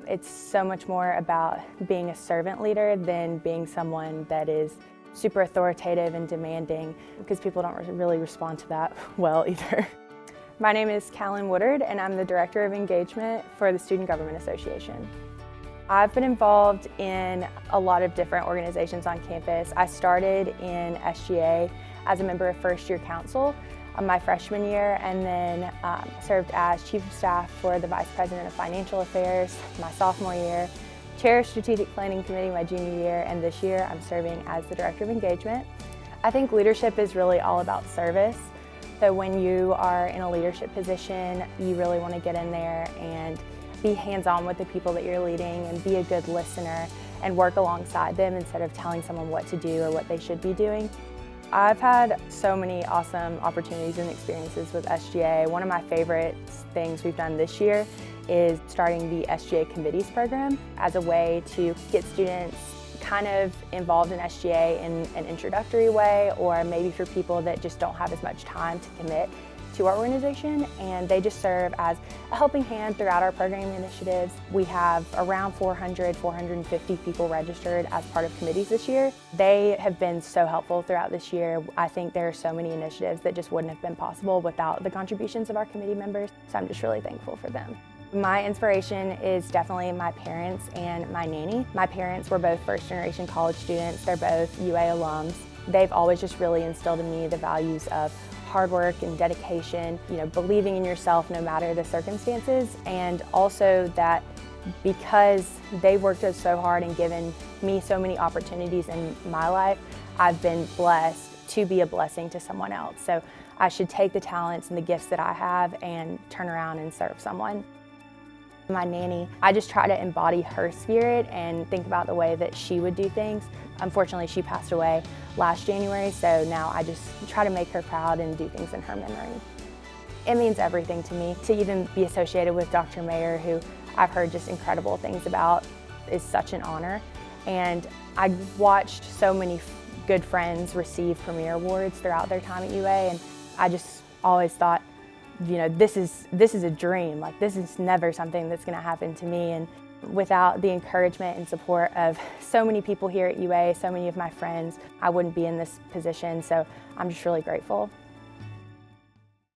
It's so much more about being a servant leader than being someone that is super authoritative and demanding, because people don't really respond to that well either. My name is Callen Woodard, and I'm the Director of Engagement for the Student Government Association. I've been involved in a lot of different organizations on campus. I started in SGA as a member of first year council my freshman year, and then served as Chief of Staff for the Vice President of Financial Affairs my sophomore year, Chair of Strategic Planning Committee my junior year, and this year I'm serving as the Director of Engagement. I think leadership is really all about service. So when you are in a leadership position, you really want to get in there and be hands-on with the people that you're leading and be a good listener and work alongside them instead of telling someone what to do or what they should be doing. I've had so many awesome opportunities and experiences with SGA. One of my favorite things we've done this year is starting the SGA Committees program as a way to get students kind of involved in SGA in an introductory way, or maybe for people that just don't have as much time to commit to our organization, and they just serve as a helping hand throughout our programming initiatives. We have around 450 people registered as part of committees this year. They have been so helpful throughout this year. I think there are so many initiatives that just wouldn't have been possible without the contributions of our committee members, so I'm just really thankful for them. My inspiration is definitely my parents and my nanny. My parents were both first-generation college students. They're both UA alums. They've always just really instilled in me the values of hard work and dedication, believing in yourself no matter the circumstances, and also that because they worked so hard and given me so many opportunities in my life, I've been blessed to be a blessing to someone else. So I should take the talents and the gifts that I have and turn around and serve someone. My nanny, I just try to embody her spirit and think about the way that she would do things. Unfortunately, she passed away last January, so now I just try to make her proud and do things in her memory. It means everything to me to even be associated with Dr. Mayer, who I've heard just incredible things about, is such an honor. And I watched so many good friends receive Premier Awards throughout their time at UA, and I just always thought, this is a dream. Like, this is never something that's going to happen to me. And without the encouragement and support of so many people here at UA, so many of my friends, I wouldn't be in this position. So I'm just really grateful.